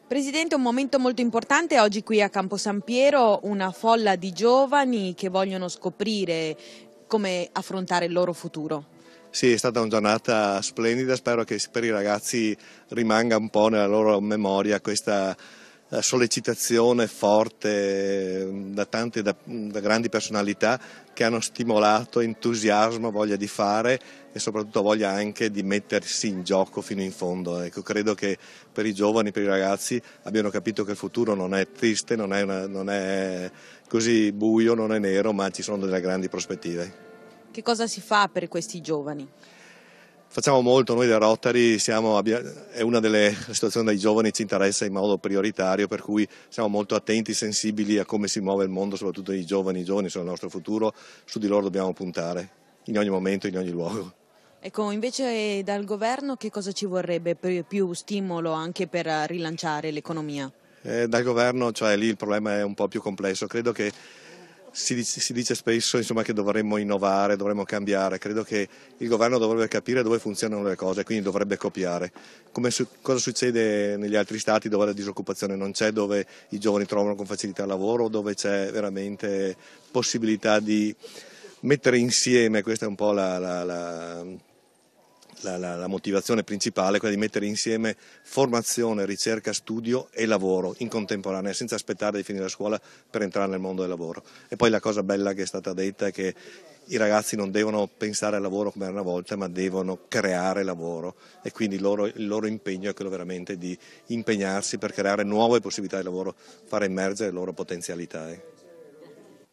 Presidente, un momento molto importante oggi qui a Campo San Piero, una folla di giovani che vogliono scoprire come affrontare il loro futuro. Sì, è stata una giornata splendida, spero che per i ragazzi rimanga un po' nella loro memoria questa sollecitazione forte da grandi personalità che hanno stimolato entusiasmo, voglia di fare e soprattutto voglia anche di mettersi in gioco fino in fondo. Ecco, credo che per i giovani, per i ragazzi abbiano capito che il futuro non è triste, non è così buio, non è nero, ma ci sono delle grandi prospettive. Che cosa si fa per questi giovani? Facciamo molto, noi da Rotary è una delle situazioni dei giovani ci interessa in modo prioritario, per cui siamo molto attenti, sensibili a come si muove il mondo, soprattutto i giovani sono il nostro futuro, su di loro dobbiamo puntare, in ogni momento, in ogni luogo. Ecco, invece dal governo che cosa ci vorrebbe per più stimolo anche per rilanciare l'economia? Dal governo, cioè lì il problema è un po' più complesso, credo che si dice spesso che dovremmo innovare, dovremmo cambiare, credo che il governo dovrebbe capire dove funzionano le cose, quindi dovrebbe copiare. Cosa succede negli altri stati dove la disoccupazione non c'è, dove i giovani trovano con facilità lavoro, dove c'è veramente possibilità di mettere insieme, questa è un po' la motivazione principale, quella di mettere insieme formazione, ricerca, studio e lavoro in contemporanea, senza aspettare di finire la scuola per entrare nel mondo del lavoro. E poi la cosa bella che è stata detta è che i ragazzi non devono pensare al lavoro come era una volta, ma devono creare lavoro e quindi il loro impegno è quello veramente di impegnarsi per creare nuove possibilità di lavoro, fare emergere le loro potenzialità.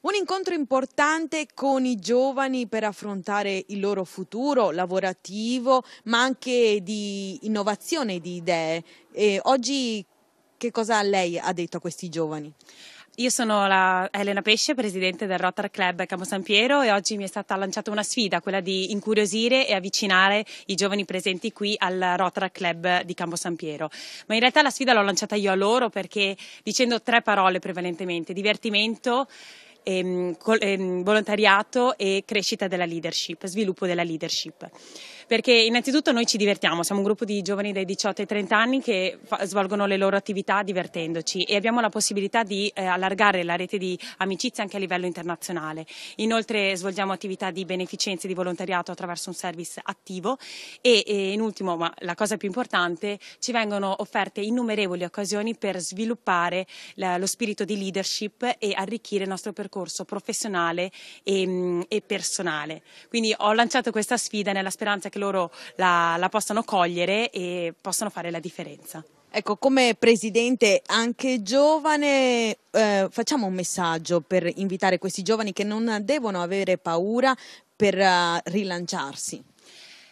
Un incontro importante con i giovani per affrontare il loro futuro lavorativo, ma anche di innovazione di idee. Oggi che cosa lei ha detto a questi giovani? Io sono Elena Pesce, presidente del Rotary Club Campo San Piero e oggi mi è stata lanciata una sfida, quella di incuriosire e avvicinare i giovani presenti qui al Rotary Club di Campo San Piero. Ma in realtà la sfida l'ho lanciata io a loro perché dicendo 3 parole prevalentemente: divertimento, volontariato e crescita della leadership, sviluppo della leadership. Perché innanzitutto noi ci divertiamo, siamo un gruppo di giovani dai 18 ai 30 anni che svolgono le loro attività divertendoci e abbiamo la possibilità di allargare la rete di amicizia anche a livello internazionale. Inoltre svolgiamo attività di beneficenza e di volontariato attraverso un service attivo e in ultimo, ma la cosa più importante, ci vengono offerte innumerevoli occasioni per sviluppare lo spirito di leadership e arricchire il nostro percorso professionale e personale. Quindi ho lanciato questa sfida nella speranza che loro la possano cogliere e possano fare la differenza. Ecco, come presidente anche giovane, facciamo un messaggio per invitare questi giovani che non devono avere paura per rilanciarsi.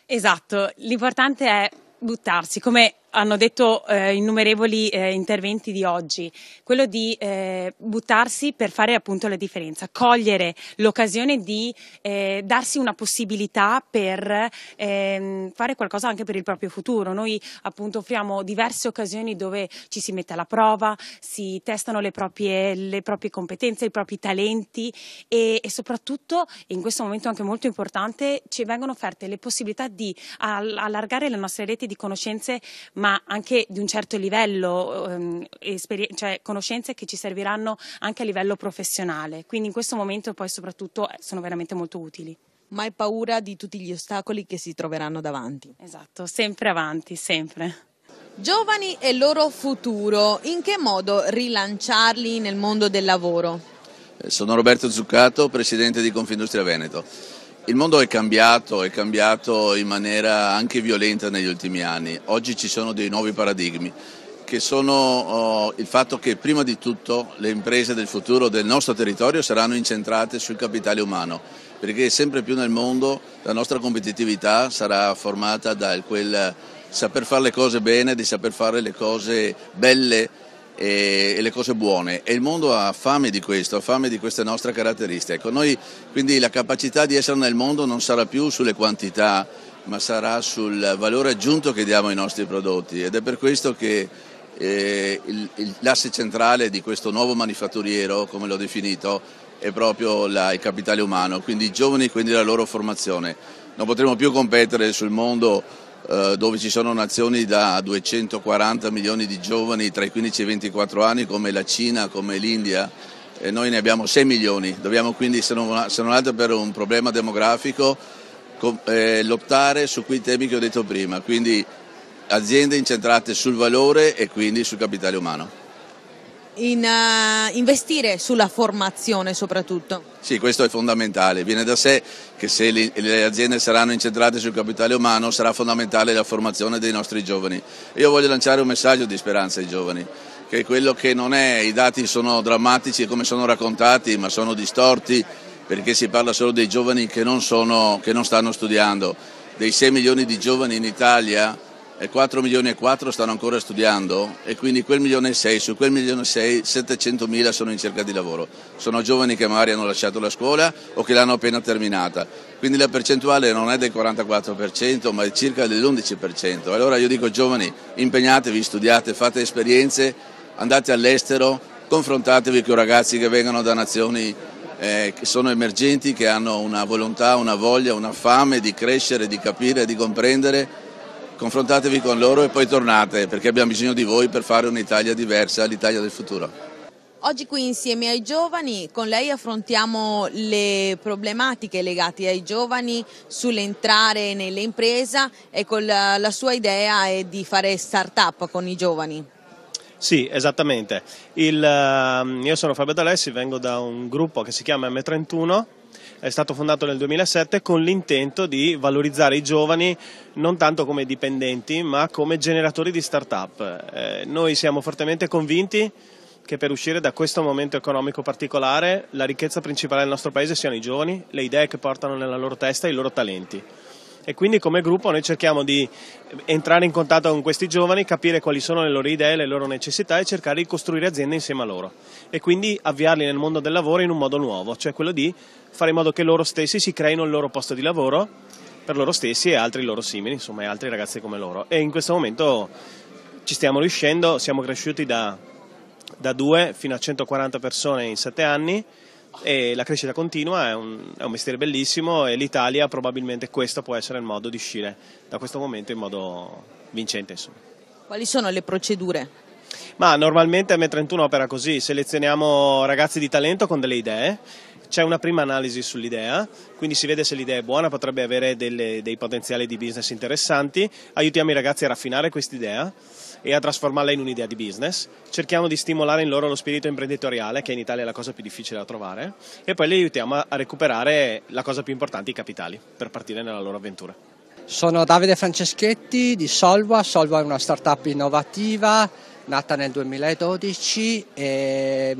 Esatto, l'importante è buttarsi, come hanno detto innumerevoli interventi di oggi, quello di buttarsi per fare appunto la differenza, cogliere l'occasione di darsi una possibilità per fare qualcosa anche per il proprio futuro. Noi appunto offriamo diverse occasioni dove ci si mette alla prova, si testano le proprie competenze, i propri talenti e soprattutto, in questo momento anche molto importante, ci vengono offerte le possibilità di allargare le nostre reti di conoscenze, ma anche di un certo livello, cioè conoscenze che ci serviranno anche a livello professionale. Quindi in questo momento poi soprattutto sono veramente molto utili. Mai paura di tutti gli ostacoli che si troveranno davanti. Esatto, sempre avanti, sempre. Giovani e il loro futuro, in che modo rilanciarli nel mondo del lavoro? Sono Roberto Zuccato, presidente di Confindustria Veneto. Il mondo è cambiato in maniera anche violenta negli ultimi anni. Oggi ci sono dei nuovi paradigmi che sono il fatto che prima di tutto le imprese del futuro del nostro territorio saranno incentrate sul capitale umano, perché sempre più nel mondo la nostra competitività sarà formata da quel saper fare le cose bene, di saper fare le cose belle e le cose buone, e il mondo ha fame di questo, ha fame di queste nostre caratteristiche. Ecco, noi quindi la capacità di essere nel mondo non sarà più sulle quantità, ma sarà sul valore aggiunto che diamo ai nostri prodotti, ed è per questo che l'asse centrale di questo nuovo manifatturiero, come l'ho definito, è proprio il capitale umano, quindi i giovani, quindi la loro formazione. Non potremo più competere sul mondo dove ci sono nazioni da 240 milioni di giovani tra i 15 e i 24 anni come la Cina, come l'India, e noi ne abbiamo 6 milioni, dobbiamo quindi, se non altro per un problema demografico, lottare su quei temi che ho detto prima, quindi aziende incentrate sul valore e quindi sul capitale umano. Investire sulla formazione soprattutto. Sì, questo è fondamentale, viene da sé che se le aziende saranno incentrate sul capitale umano sarà fondamentale la formazione dei nostri giovani. Io voglio lanciare un messaggio di speranza ai giovani, che quello che non è, i dati sono drammatici come sono raccontati, ma sono distorti perché si parla solo dei giovani che non stanno studiando. Dei 6 milioni di giovani in Italia, 4 milioni e 4 stanno ancora studiando e quindi quel 1,6 milioni, su quel 1,6 milioni 700.000 sono in cerca di lavoro. Sono giovani che magari hanno lasciato la scuola o che l'hanno appena terminata. Quindi la percentuale non è del 44% ma è circa dell'11%. Allora io dico giovani, impegnatevi, studiate, fate esperienze, andate all'estero, confrontatevi con ragazzi che vengono da nazioni che sono emergenti, che hanno una volontà, una voglia, una fame di crescere, di capire, di comprendere. Confrontatevi con loro e poi tornate, perché abbiamo bisogno di voi per fare un'Italia diversa, l'Italia del futuro. Oggi qui insieme ai giovani, con lei affrontiamo le problematiche legate ai giovani sull'entrare nelle imprese e con la sua idea è di fare start-up con i giovani. Sì, esattamente. Io sono Fabio D'Alessi, vengo da un gruppo che si chiama M31. È stato fondato nel 2007 con l'intento di valorizzare i giovani non tanto come dipendenti ma come generatori di start-up. Noi siamo fortemente convinti che per uscire da questo momento economico particolare la ricchezza principale del nostro paese siano i giovani, le idee che portano nella loro testa e i loro talenti. E quindi come gruppo noi cerchiamo di entrare in contatto con questi giovani, capire quali sono le loro idee, le loro necessità e cercare di costruire aziende insieme a loro e quindi avviarli nel mondo del lavoro in un modo nuovo, cioè quello di fare in modo che loro stessi si creino il loro posto di lavoro per loro stessi e altri loro simili, insomma, e altri ragazzi come loro. E in questo momento ci stiamo riuscendo, siamo cresciuti da 2 fino a 140 persone in 7 anni e la crescita continua, è un mestiere bellissimo e l'Italia probabilmente questo può essere il modo di uscire da questo momento in modo vincente. Insomma. Quali sono le procedure? Ma normalmente M31 opera così, selezioniamo ragazzi di talento con delle idee, c'è una prima analisi sull'idea, quindi si vede se l'idea è buona, potrebbe avere dei potenziali di business interessanti, aiutiamo i ragazzi a raffinare quest'idea e a trasformarla in un'idea di business, cerchiamo di stimolare in loro lo spirito imprenditoriale, che in Italia è la cosa più difficile da trovare, e poi li aiutiamo a recuperare la cosa più importante, i capitali, per partire nella loro avventura. Sono Davide Franceschetti di Solva. Solva è una startup innovativa nata nel 2012 e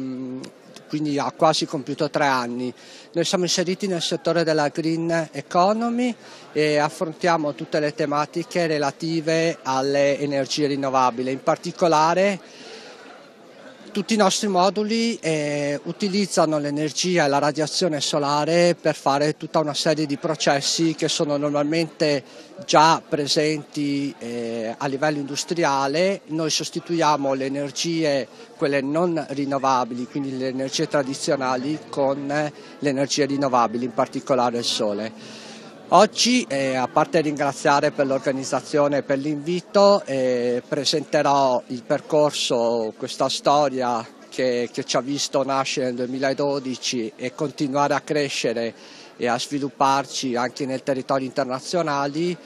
quindi ha quasi compiuto 3 anni. Noi siamo inseriti nel settore della green economy e affrontiamo tutte le tematiche relative alle energie rinnovabili. In particolare tutti i nostri moduli utilizzano l'energia e la radiazione solare per fare tutta una serie di processi che sono normalmente già presenti a livello industriale. Noi sostituiamo le energie, quelle non rinnovabili, quindi le energie tradizionali, con le energie rinnovabili, in particolare il sole. Oggi, a parte ringraziare per l'organizzazione e per l'invito, presenterò il percorso, questa storia che ci ha visto nascere nel 2012 e continuare a crescere e a svilupparci anche nei territori internazionali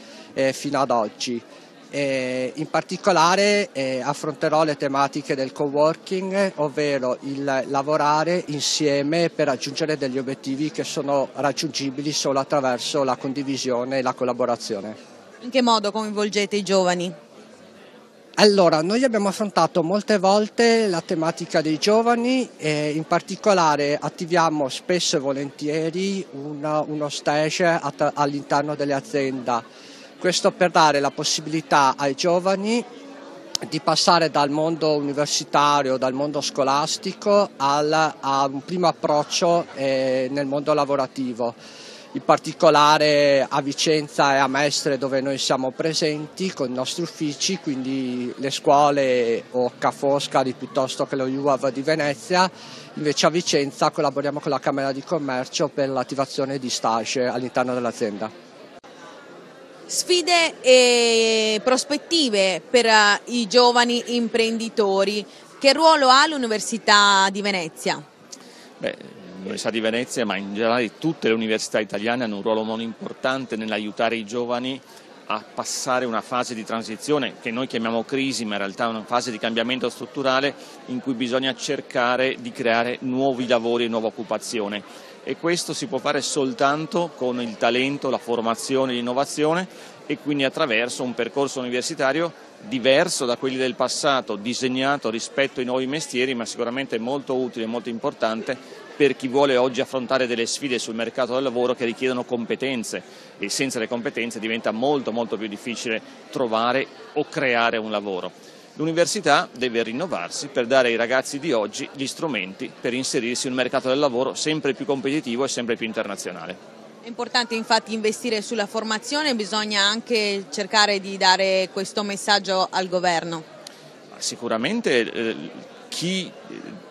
fino ad oggi. In particolare affronterò le tematiche del coworking, ovvero il lavorare insieme per raggiungere degli obiettivi che sono raggiungibili solo attraverso la condivisione e la collaborazione. In che modo coinvolgete i giovani? Allora, noi abbiamo affrontato molte volte la tematica dei giovani e in particolare attiviamo spesso e volentieri uno stage all'interno delle aziende. Questo per dare la possibilità ai giovani di passare dal mondo universitario, dal mondo scolastico a un primo approccio nel mondo lavorativo. In particolare a Vicenza e a Mestre, dove noi siamo presenti con i nostri uffici, quindi le scuole o Ca' Foscari piuttosto che lo UAV di Venezia. Invece a Vicenza collaboriamo con la Camera di Commercio per l'attivazione di stage all'interno dell'azienda. Sfide e prospettive per i giovani imprenditori. Che ruolo ha l'Università di Venezia? L'Università di Venezia, ma in generale tutte le università italiane hanno un ruolo molto importante nell'aiutare i giovani a passare una fase di transizione che noi chiamiamo crisi, ma in realtà è una fase di cambiamento strutturale in cui bisogna cercare di creare nuovi lavori e nuova occupazione. E questo si può fare soltanto con il talento, la formazione, l'innovazione e quindi attraverso un percorso universitario diverso da quelli del passato, disegnato rispetto ai nuovi mestieri, ma sicuramente molto utile e molto importante per chi vuole oggi affrontare delle sfide sul mercato del lavoro che richiedono competenze e senza le competenze diventa molto più difficile trovare o creare un lavoro. L'università deve rinnovarsi per dare ai ragazzi di oggi gli strumenti per inserirsi in un mercato del lavoro sempre più competitivo e sempre più internazionale. È importante infatti investire sulla formazione, bisogna anche cercare di dare questo messaggio al governo. Sicuramente chi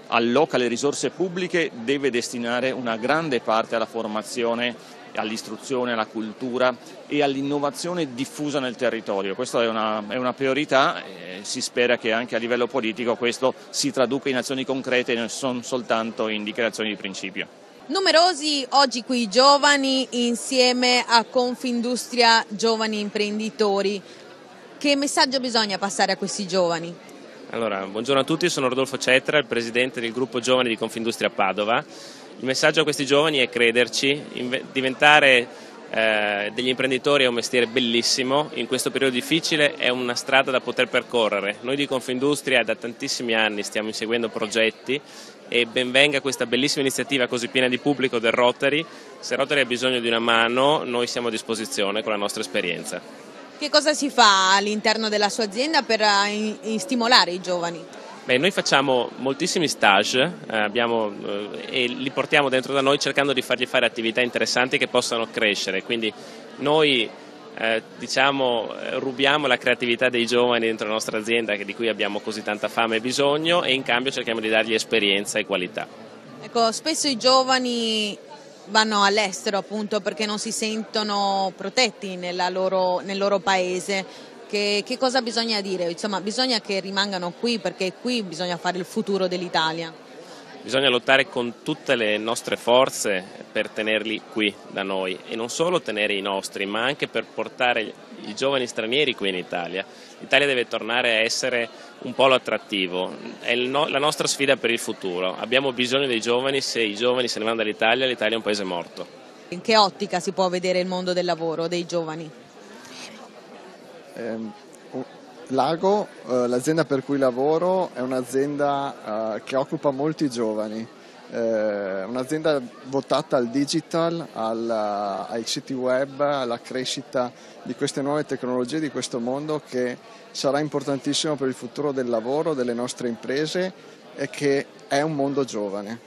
alloca le risorse pubbliche deve destinare una grande parte alla formazione, all'istruzione, alla cultura e all'innovazione diffusa nel territorio. Questa è una priorità e si spera che anche a livello politico questo si traduca in azioni concrete e non soltanto in dichiarazioni di principio. Numerosi oggi qui giovani insieme a Confindustria Giovani Imprenditori. Che messaggio bisogna passare a questi giovani? Allora, buongiorno a tutti, sono Rodolfo Cetra, il presidente del gruppo giovani di Confindustria Padova. Il messaggio a questi giovani è crederci, diventare degli imprenditori è un mestiere bellissimo, in questo periodo difficile è una strada da poter percorrere. Noi di Confindustria da tantissimi anni stiamo inseguendo progetti e ben venga questa bellissima iniziativa così piena di pubblico del Rotary. Se Rotary ha bisogno di una mano, noi siamo a disposizione con la nostra esperienza. Che cosa si fa all'interno della sua azienda per stimolare i giovani? Noi facciamo moltissimi stage e li portiamo dentro da noi cercando di fargli fare attività interessanti che possano crescere, quindi noi rubiamo la creatività dei giovani dentro la nostra azienda di cui abbiamo così tanta fame e bisogno e in cambio cerchiamo di dargli esperienza e qualità. Ecco, spesso i giovani vanno all'estero appunto perché non si sentono protetti nel loro paese. Che cosa bisogna dire? Insomma, bisogna che rimangano qui perché qui bisogna fare il futuro dell'Italia. Bisogna lottare con tutte le nostre forze per tenerli qui da noi e non solo tenere i nostri, ma anche per portare i giovani stranieri qui in Italia. L'Italia deve tornare a essere un polo attrattivo, è la nostra sfida per il futuro. Abbiamo bisogno dei giovani, se i giovani se ne vanno dall'Italia, l'Italia è un paese morto. In che ottica si può vedere il mondo del lavoro dei giovani? Lago, l'azienda per cui lavoro, è un'azienda che occupa molti giovani, un'azienda votata al digital, ai siti web, alla crescita di queste nuove tecnologie, di questo mondo che sarà importantissimo per il futuro del lavoro, delle nostre imprese e che è un mondo giovane.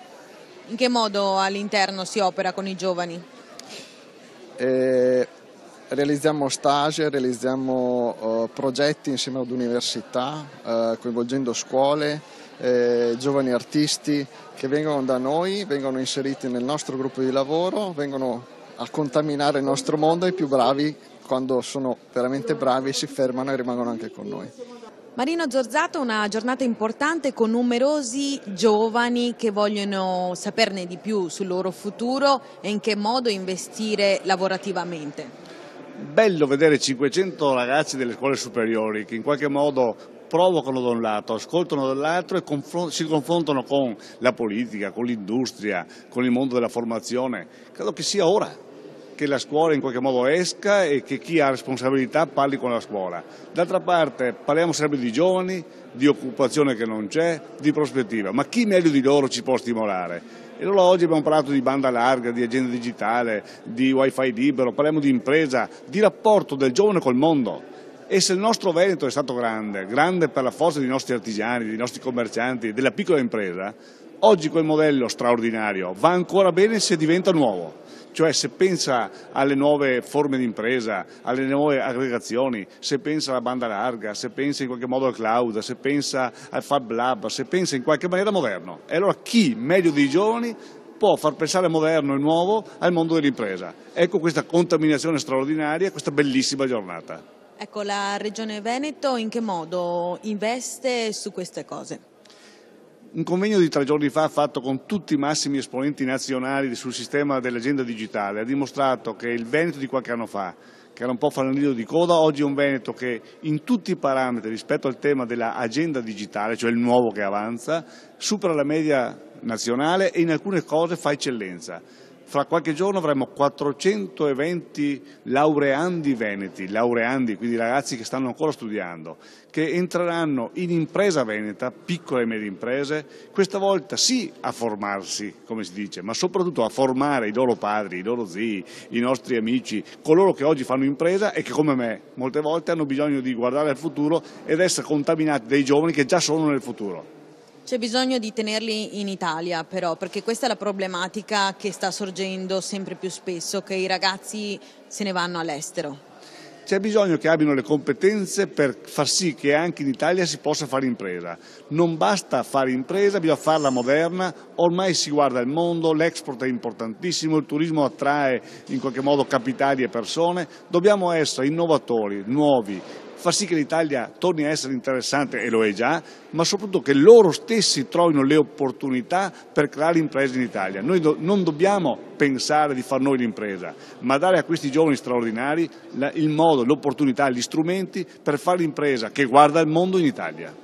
In che modo all'interno si opera con i giovani? Realizziamo stage, realizziamo progetti insieme ad università, coinvolgendo scuole, giovani artisti che vengono da noi, vengono inseriti nel nostro gruppo di lavoro, vengono a contaminare il nostro mondo e i più bravi, quando sono veramente bravi, si fermano e rimangono anche con noi. Marino Zorzato, una giornata importante con numerosi giovani che vogliono saperne di più sul loro futuro e in che modo investire lavorativamente. Bello vedere 500 ragazzi delle scuole superiori che in qualche modo provocano da un lato, ascoltano dall'altro e si confrontano con la politica, con l'industria, con il mondo della formazione. Credo che sia ora che la scuola in qualche modo esca e che chi ha responsabilità parli con la scuola. D'altra parte parliamo sempre di giovani, di occupazione che non c'è, di prospettiva, ma chi meglio di loro ci può stimolare? E allora oggi abbiamo parlato di banda larga, di agenda digitale, di wifi libero, parliamo di impresa, di rapporto del giovane col mondo. E se il nostro Veneto è stato grande per la forza dei nostri artigiani, dei nostri commercianti, della piccola impresa, oggi quel modello straordinario va ancora bene se diventa nuovo. Cioè se pensa alle nuove forme di impresa, alle nuove aggregazioni, se pensa alla banda larga, se pensa in qualche modo al cloud, se pensa al Fab Lab, se pensa in qualche maniera moderno. E allora chi meglio dei giovani può far pensare moderno e nuovo al mondo dell'impresa. Ecco questa contaminazione straordinaria, questa bellissima giornata. Ecco, la Regione Veneto in che modo investe su queste cose? Un convegno di 3 giorni fa fatto con tutti i massimi esponenti nazionali sul sistema dell'agenda digitale ha dimostrato che il Veneto di qualche anno fa, che era un po' fanalino di coda, oggi è un Veneto che in tutti i parametri rispetto al tema dell'agenda digitale, cioè il nuovo che avanza, supera la media nazionale e in alcune cose fa eccellenza. Fra qualche giorno avremo 420 laureandi veneti, quindi ragazzi che stanno ancora studiando, che entreranno in impresa veneta, piccole e medie imprese, questa volta sì a formarsi, come si dice, ma soprattutto a formare i loro padri, i loro zii, i nostri amici, coloro che oggi fanno impresa e che come me molte volte hanno bisogno di guardare al futuro ed essere contaminati dai giovani che già sono nel futuro. C'è bisogno di tenerli in Italia però, perché questa è la problematica che sta sorgendo sempre più spesso, che i ragazzi se ne vanno all'estero. C'è bisogno che abbiano le competenze per far sì che anche in Italia si possa fare impresa. Non basta fare impresa, bisogna farla moderna, ormai si guarda il mondo, l'export è importantissimo, il turismo attrae in qualche modo capitali e persone, dobbiamo essere innovatori, nuovi, far sì che l'Italia torni a essere interessante, e lo è già, ma soprattutto che loro stessi trovino le opportunità per creare imprese in Italia. Noi non dobbiamo pensare di far noi l'impresa, ma dare a questi giovani straordinari il modo, l'opportunità, gli strumenti per fare l'impresa che guarda il mondo in Italia.